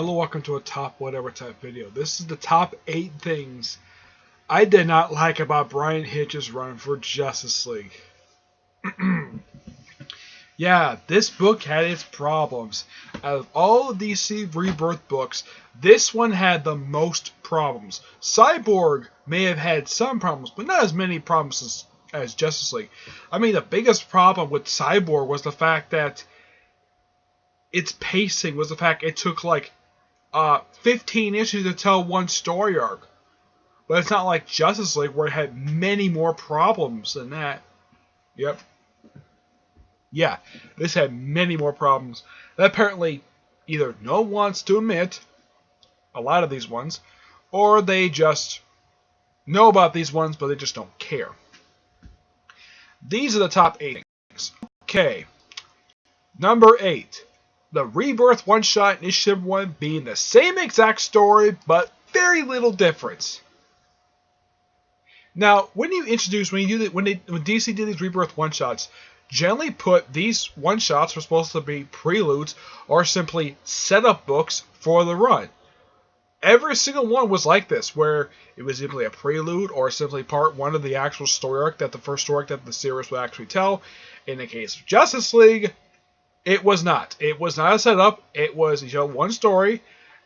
Hello, welcome to a top whatever type video. This is the top 8 things I did not like about Bryan Hitch's run for Justice League. Yeah, this book had its problems. Out of all the DC Rebirth books, this one had the most problems. Cyborg may have had some problems, but not as many problems as Justice League. I mean, the biggest problem with Cyborg was the fact that its pacing was the fact it took like 15 issues to tell one story arc. But it's not like Justice League where it had many more problems than that. Yep. Yeah, this had many more problems that apparently either no one wants to admit, a lot of these ones, or they just know about these ones but they just don't care. These are the top 8 things. Okay. Number 8. The Rebirth one-shot Initiative 1 being the same exact story, but very little difference. Now, when DC did these Rebirth one-shots, generally put these one-shots were supposed to be preludes or simply setup books for the run. Every single one was like this, where it was simply a prelude or simply part 1 of the actual story arc that the first story arc that the series would actually tell. In the case of Justice League, it was not. It was not a setup. It was, one story,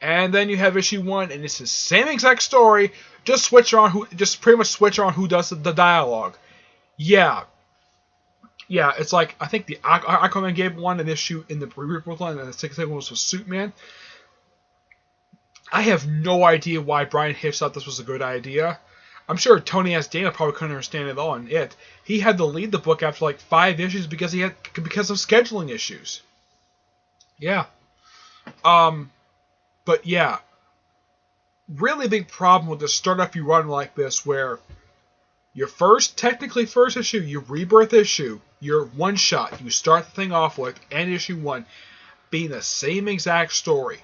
and then you have issue 1, and it's the same exact story. Just pretty much switch on who does the dialogue. Yeah, it's like I think the Aquaman gave one an issue in the Rebirth line, and the second one was with Superman. I have no idea why Bryan Hitch thought this was a good idea. I'm sure Tony S. Dana probably couldn't understand it all in it. He had to lead the book after like 5 issues because of scheduling issues. Yeah. But yeah. Really big problem with the start off you run like this where your technically first issue, your Rebirth issue, your one shot you start the thing off with, and issue 1 being the same exact story.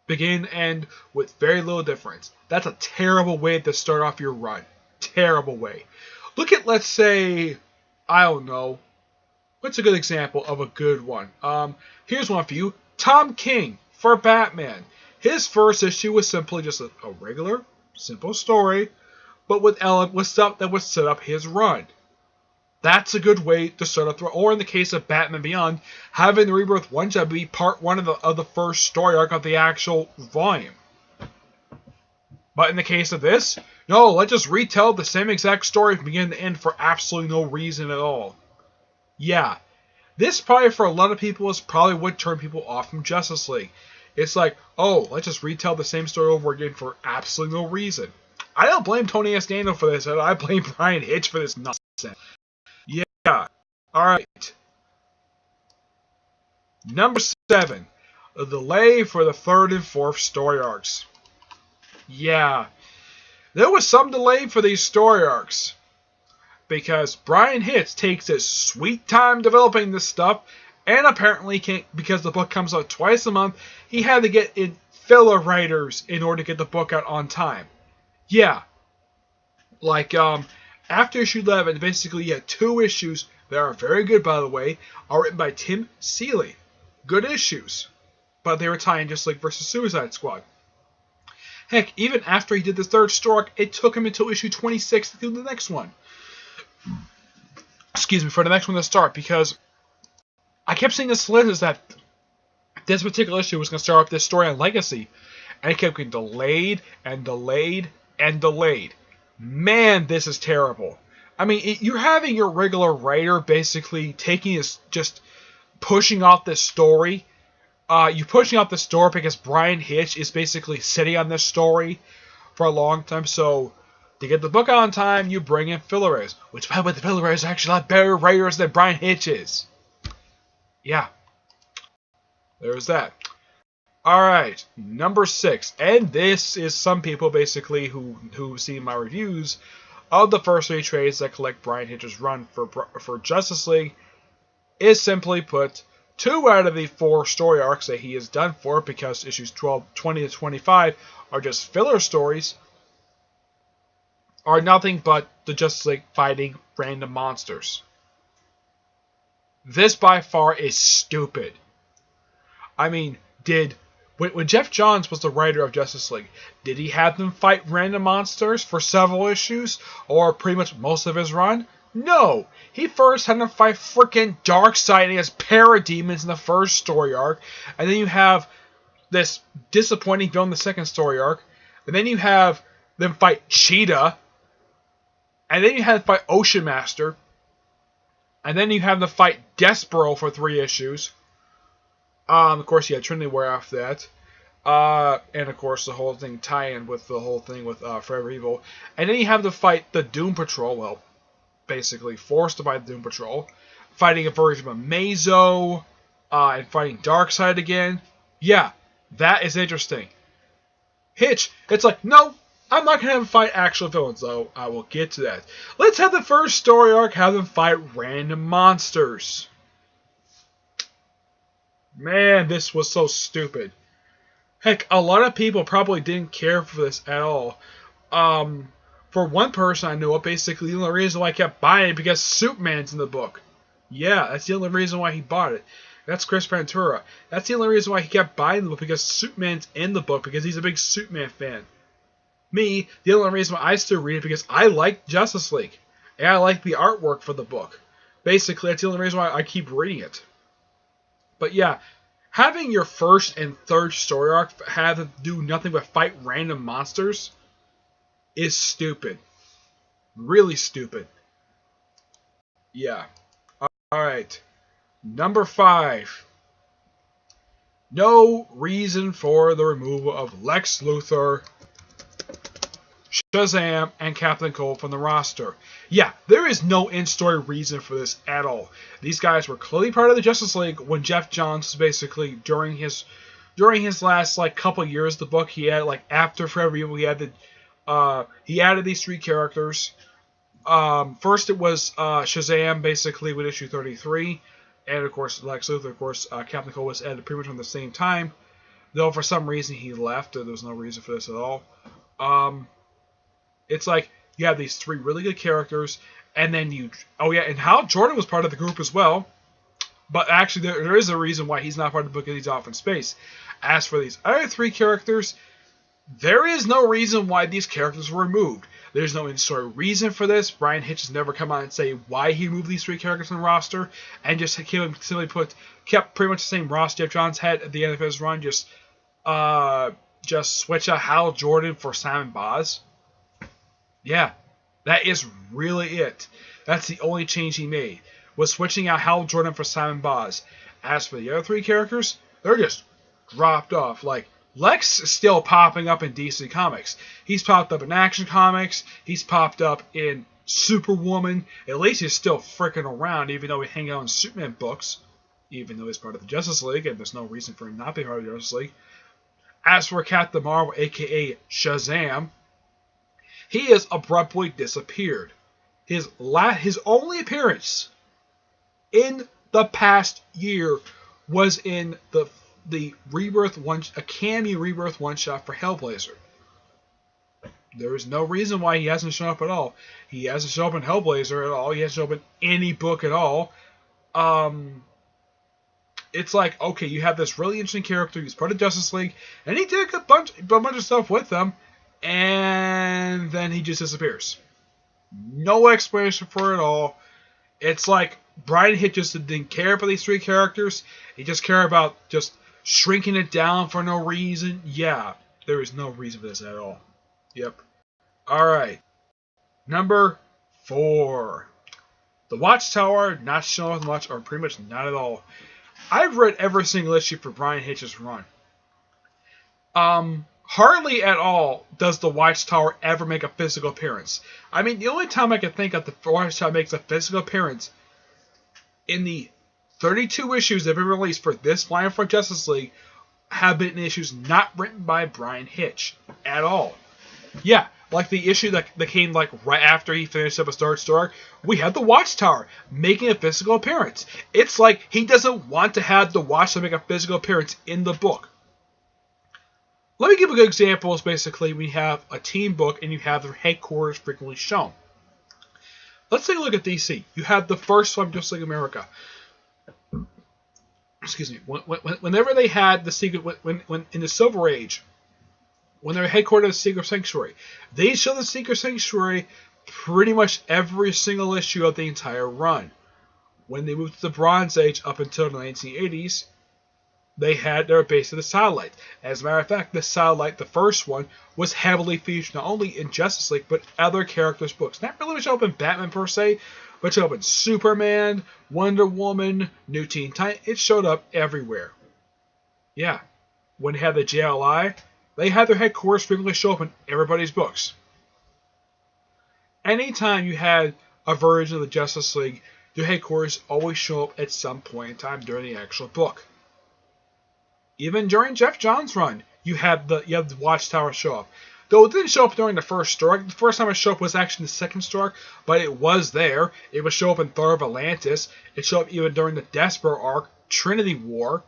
Begin and end with very little difference. That's a terrible way to start off your run. Terrible way. Look at, let's say, I don't know. What's a good example of a good one? Here's one for you. Tom King for Batman. His first issue was simply just a regular, simple story, but with stuff that would set up his run. That's a good way to start up. Or in the case of Batman Beyond, having the Rebirth one-shot be part 1 of the first story arc of the actual volume. But in the case of this, no, let's just retell the same exact story from beginning to end for absolutely no reason at all. Yeah, this probably for a lot of people probably would turn people off from Justice League. It's like, oh, let's just retell the same story over again for absolutely no reason. I don't blame Tony S. Dana for this. I blame Bryan Hitch for this nonsense. Yeah. Alright. Number 7. A delay for the 3rd and 4th story arcs. Yeah. There was some delay for these story arcs. Because Bryan Hitch takes his sweet time developing this stuff, and apparently can't, because the book comes out twice a month, he had to get in filler writers in order to get the book out on time. Yeah. Like, after issue 11, basically you had 2 issues that are very good, by the way, are written by Tim Seeley. Good issues. But they were tying Just League vs. Suicide Squad. Heck, even after he did the 3rd story, it took him until issue 26 to do the next one. Excuse me, for the next one to start, because I kept seeing this list that this particular issue was going to start off this story on Legacy, and it kept getting delayed and delayed and delayed. Man, this is terrible. I mean, you're having your regular writer basically just pushing off this story. You're pushing off the story because Bryan Hitch is basically sitting on this story for a long time. So, to get the book out on time, you bring in filler writers. Which, by the way, the filler writers are actually a lot better writers than Bryan Hitch is. Yeah. There's that. Alright, number 6, and this is some people basically who see my reviews of the first 3 trades that collect Bryan Hitch's run for Justice League, is simply put, 2 out of the 4 story arcs that he has done for it, because issues 20 to 25 are just filler stories, are nothing but the Justice League fighting random monsters. This by far is stupid. I mean, Did when Jeff Johns was the writer of Justice League, did he have them fight random monsters for several issues or pretty much most of his run? No. He first had them fight freaking Darkseid and his parademons in the first story arc, and then you have this disappointing villain in the second story arc, and then you have them fight Cheetah, and then you have them fight Ocean Master, and then you have them fight Despero for 3 issues. Of course, you had Trinity War after that. And of course, the whole thing tie-in with the whole thing with Forever Evil. And then you have to fight the Doom Patrol. Well, basically forced to fight the Doom Patrol. Fighting a version of Mazo. And fighting Darkseid again. Yeah, that is interesting. Hitch, it's like, no, I'm not going to have them fight actual villains, though. I will get to that. Let's have the first story arc have them fight random monsters. Man, this was so stupid. Heck, a lot of people probably didn't care for this at all. For one person I know, basically the only reason why I kept buying it because Superman's in the book. Yeah, that's the only reason why he bought it. That's Chris Ventura. That's the only reason why he kept buying the book, because Superman's in the book, because he's a big Superman fan. Me, the only reason why I still read it, because I like Justice League. And I like the artwork for the book. Basically, that's the only reason why I keep reading it. But yeah, having your first and third story arc have to do nothing but fight random monsters is stupid. Really stupid. Yeah. Alright. Number 5. No reason for the removal of Lex Luthor, Shazam, and Captain Cold from the roster. Yeah, there is no in-story reason for this at all. These guys were clearly part of the Justice League when Jeff Johns was basically during his last couple years of the book. He had after Forever Evil, he added these 3 characters. First it was Shazam, basically with issue 33, and of course Lex Luthor. Of course, Captain Cold was added pretty much around the same time, though for some reason he left. There was no reason for this at all. It's like you have these 3 really good characters, and then and Hal Jordan was part of the group as well. But actually, there is a reason why he's not part of the book, because he's off in space. As for these other 3 characters, there is no reason why these characters were removed. There's no in-story reason for this. Bryan Hitch has never come out and say why he moved these 3 characters from the roster, and just kept pretty much the same roster Jeff Johns had at the end of his run. Just switch out Hal Jordan for Simon Baz. Yeah, that is really it. That's the only change he made, was switching out Hal Jordan for Simon Baz. As for the other 3 characters, they're just dropped off. Like, Lex is still popping up in DC Comics. He's popped up in Action Comics. He's popped up in Superwoman. At least he's still freaking around, even though we hang out in Superman books. Even though he's part of the Justice League, and there's no reason for him not to be part of the Justice League. As for Captain Marvel, a.k.a. Shazam, he has abruptly disappeared. His only appearance in the past year was in the Rebirth a cameo Rebirth one-shot for Hellblazer. There is no reason why he hasn't shown up at all. He hasn't shown up in Hellblazer at all. He hasn't shown up in any book at all. It's like, okay, you have this really interesting character. He's part of Justice League, and he did a bunch of stuff with them, and then he just disappears. No explanation for it all. It's like Bryan Hitch just didn't care for these 3 characters. He just cared about just shrinking it down for no reason. Yeah, there is no reason for this at all. Yep. Alright. Number 4. The Watchtower, not showing off much, or pretty much not at all. I've read every single issue for Bryan Hitch's run. Hardly at all does the Watchtower ever make a physical appearance. I mean, the only time I can think of the Watchtower makes a physical appearance in the 32 issues that have been released for this line for Justice League have been issues not written by Bryan Hitch at all. Yeah, like the issue that came right after he finished up a third story, we had the Watchtower making a physical appearance. It's like he doesn't want to have the Watchtower make a physical appearance in the book. Let me give a good example. Is basically we have a team book and you have their headquarters frequently shown. Let's take a look at DC. You have the first one, Justice League America. excuse me, whenever they had the secret, when in the Silver Age, when they were headquartered at the Secret Sanctuary, they showed the Secret Sanctuary pretty much every single issue of the entire run. When they moved to the Bronze Age up until the 1980s, they had their base of the satellite. As a matter of fact, the satellite, the first one, was heavily featured not only in Justice League, but other characters' books. Not really much up in Batman per se, but showed up in Superman, Wonder Woman, New Teen Titans. It showed up everywhere. Yeah. When they had the JLI, they had their headquarters frequently show up in everybody's books. Anytime you had a version of the Justice League, their headquarters always show up at some point in time during the actual book. Even during Jeff Johns' run, you had the Watchtower show up. Though it didn't show up during the first story. The first time it showed up was actually the second story, but it was there. It would show up in Thor of Atlantis. It showed up even during the Despero arc, Trinity War.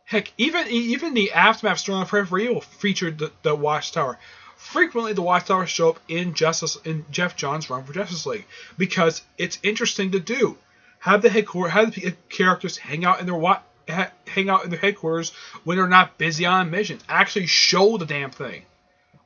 Heck, even the Aftermath story of Forever Evil featured the Watchtower. Frequently, the Watchtower show up in Jeff Johns' run for Justice League because it's interesting to do. Have the characters hang out in their headquarters when they're not busy on a mission. Actually show the damn thing.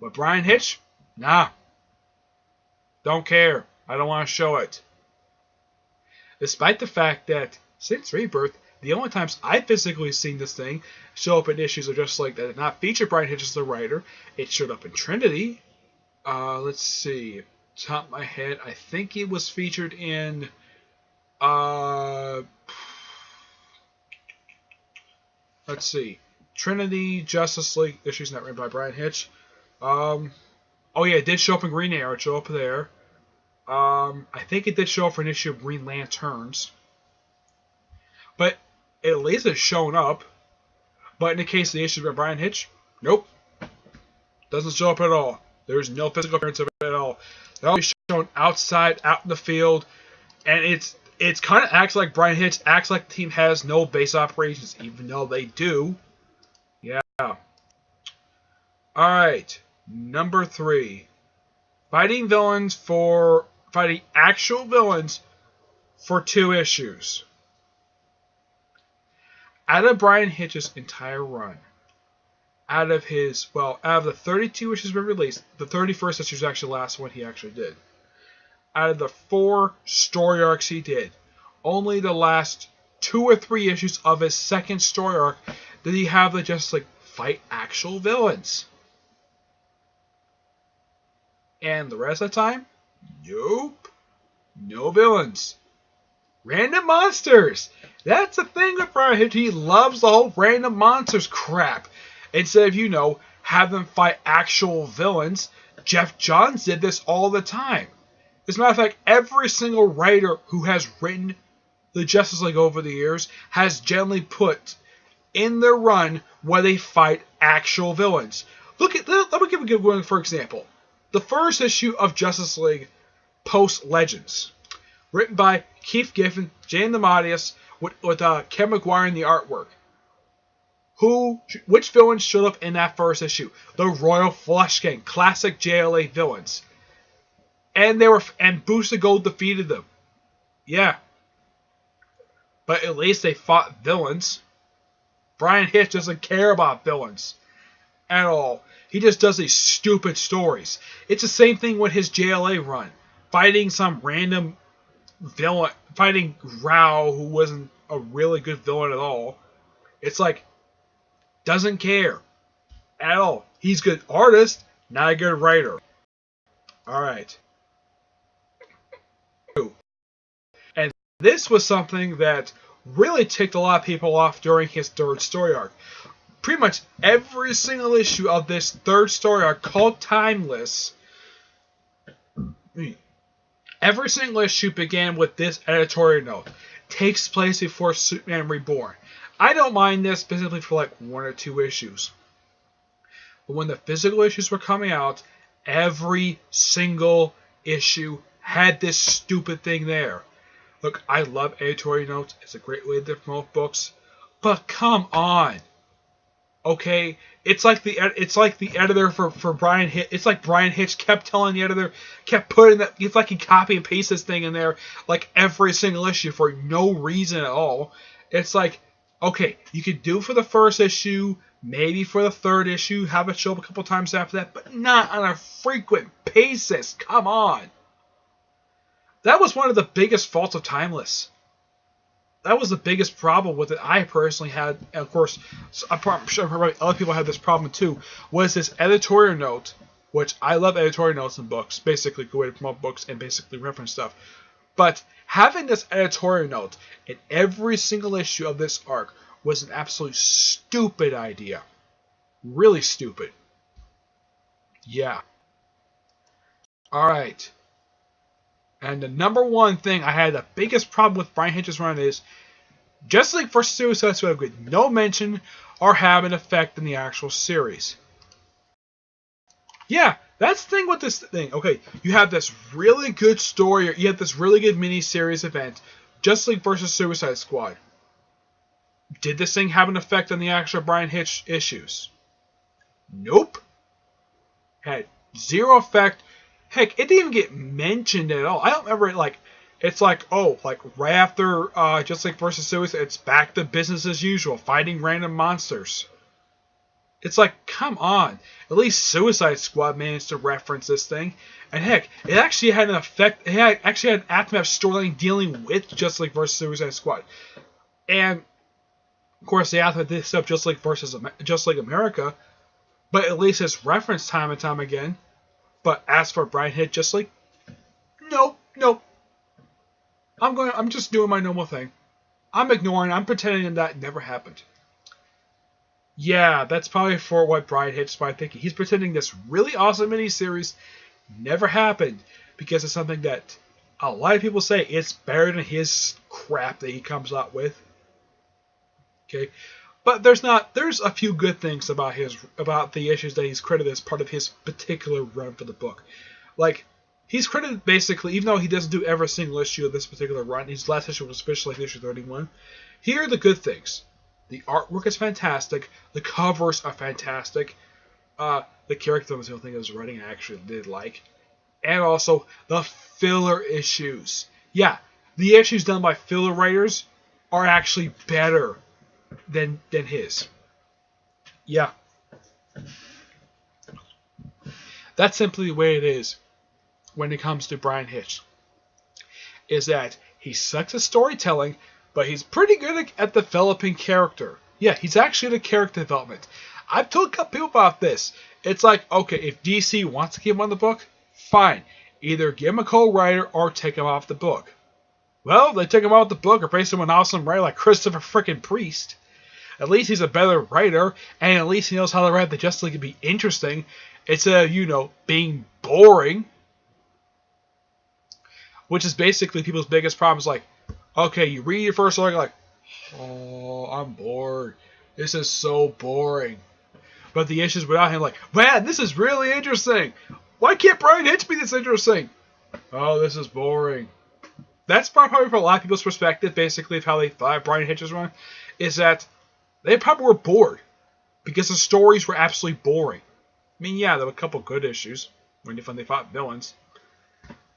But Bryan Hitch, nah. Don't care. I don't want to show it. Despite the fact that since Rebirth, the only times I've physically seen this thing show up in issues of Justice League that did not feature Bryan Hitch as the writer, it showed up in Trinity. Let's see. Top of my head, I think it was featured in let's see. Trinity, Justice League issues not written by Bryan Hitch. Oh yeah, it did show up in Green Arrow. It showed up there. I think it did show up for an issue of Green Lanterns. But at least it's shown up. But in the case of the issues by Bryan Hitch, nope. Doesn't show up at all. There's no physical appearance of it at all. They're always shown outside, out in the field. And it's kind of acts like Bryan Hitch acts like the team has no base operations, even though they do. Yeah. Alright. Number 3. Fighting actual villains for 2 issues. Out of Bryan Hitch's entire run, out of the 32 issues been released, the 31st issue is actually the last one he actually did. Out of the 4 story arcs he did, only the last 2 or 3 issues of his second story arc did he have to just fight actual villains. And the rest of the time, nope, no villains. Random monsters. That's the thing with Bryan Hitch. He loves the whole random monsters crap. Instead of, have them fight actual villains, Jeff Johns did this all the time. As a matter of fact, every single writer who has written the Justice League over the years has generally put in their run where they fight actual villains. Let me give a good one for example. The first issue of Justice League post Legends, written by Keith Giffen, Jane DeMatteis, with Kevin McGuire in the artwork. Which villains showed up in that first issue? The Royal Flush Gang, classic JLA villains. And Booster Gold defeated them. Yeah. But at least they fought villains. Bryan Hitch doesn't care about villains at all. He just does these stupid stories. It's the same thing with his JLA run. Fighting some random villain, fighting Rao, who wasn't a really good villain at all. It's doesn't care at all. He's a good artist, not a good writer. Alright. And this was something that really ticked a lot of people off during his third story arc. Pretty much every single issue of this third story arc, called Timeless, every single issue began with this editorial note. Takes place before Superman Reborn. I don't mind this specifically for 1 or 2 issues. But when the physical issues were coming out, every single issue had this stupid thing there. Look, I love editorial notes. It's a great way to promote books. But come on. Okay? It's like the editor for Bryan Hitch. It's like Bryan Hitch kept telling the editor, kept putting that. It's like he copy and paste this thing in there every single issue for no reason at all. It's Okay, you could do for the first issue, maybe for the third issue, have it show up a couple times after that, but not on a frequent basis. Come on. That was one of the biggest faults of Timeless. That was the biggest problem with it. I personally had, and of course, I'm sure probably other people had this problem too, was this editorial note, which I love editorial notes in books, basically good way to promote books and basically reference stuff. But having this editorial note in every single issue of this arc was an absolute stupid idea. Really stupid. Yeah. Alright. And the number one thing I had the biggest problem with Bryan Hitch's run is Justice League vs. Suicide Squad with no mention or have an effect in the actual series. Yeah, that's the thing with this thing. Okay, you have this really good story, or you have this really good mini-series event, Justice League vs. Suicide Squad. Did this thing have an effect on the actual Bryan Hitch issues? Nope. Had zero effect. Heck, it didn't even get mentioned at all. I don't remember it like, it's like, oh, like right after Justice League vs. Suicide, it's back to business as usual, fighting random monsters. It's like, come on. At least Suicide Squad managed to reference this thing. And heck, it actually had an effect, actually had an aftermath storyline dealing with Justice League vs. Suicide Squad. And, of course, the aftermath did stuff Justice League vs. Justice League America, but at least it's referenced time and time again. But as for Bryan Hitch, just like, nope. I'm just doing my normal thing. I'm ignoring, I'm pretending that never happened. Yeah, that's probably for what Bryan Hitch is probably thinking. He's pretending this really awesome miniseries never happened because it's something that a lot of people say it's better than his crap that he comes out with. Okay. But there's a few good things about the issues that he's credited as part of his particular run for the book. Like, he's credited basically, even though he doesn't do every single issue of this particular run, his last issue was especially issue 31. Here are the good things. The artwork is fantastic. The covers are fantastic. The character was the only thing I was writing I actually did like. And also, the filler issues. Yeah, the issues done by filler writers are actually better than his. Yeah. That's simply the way it is when it comes to Bryan Hitch. Is that he sucks at storytelling, but he's pretty good at developing character. Yeah, he's actually the character development. I've told a couple people about this. It's like, okay, if DC wants to keep him on the book, fine. Either give him a co-writer or take him off the book. Well, they took him off the book or replaced him with an awesome writer like Christopher frickin' Priest. At least he's a better writer, and at least he knows how to write the Justice League to be interesting instead of, being boring. Which is basically people's biggest problem is like, okay, you read your first arc, like, oh, I'm bored. This is so boring. But the issues without him, like, man, this is really interesting. Why can't Bryan Hitch be this interesting? Oh, this is boring. That's probably from a lot of people's perspective, basically, of how they thought Bryan Hitch's run, is that they probably were bored because the stories were absolutely boring. I mean, yeah, there were a couple good issues when they fought villains.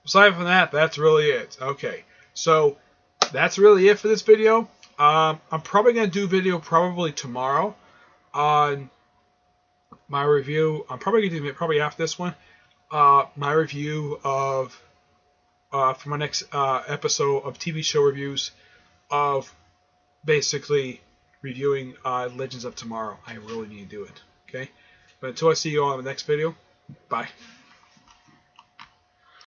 Aside from that, that's really it. Okay, so that's really it for this video. I'm probably going to do a video probably tomorrow on my review. I'm probably going to do it probably after this one. My review of for my next episode of TV show reviews of basically reviewing Legends of Tomorrow. I really need to do it. Okay, but until I see you all in the next video, bye.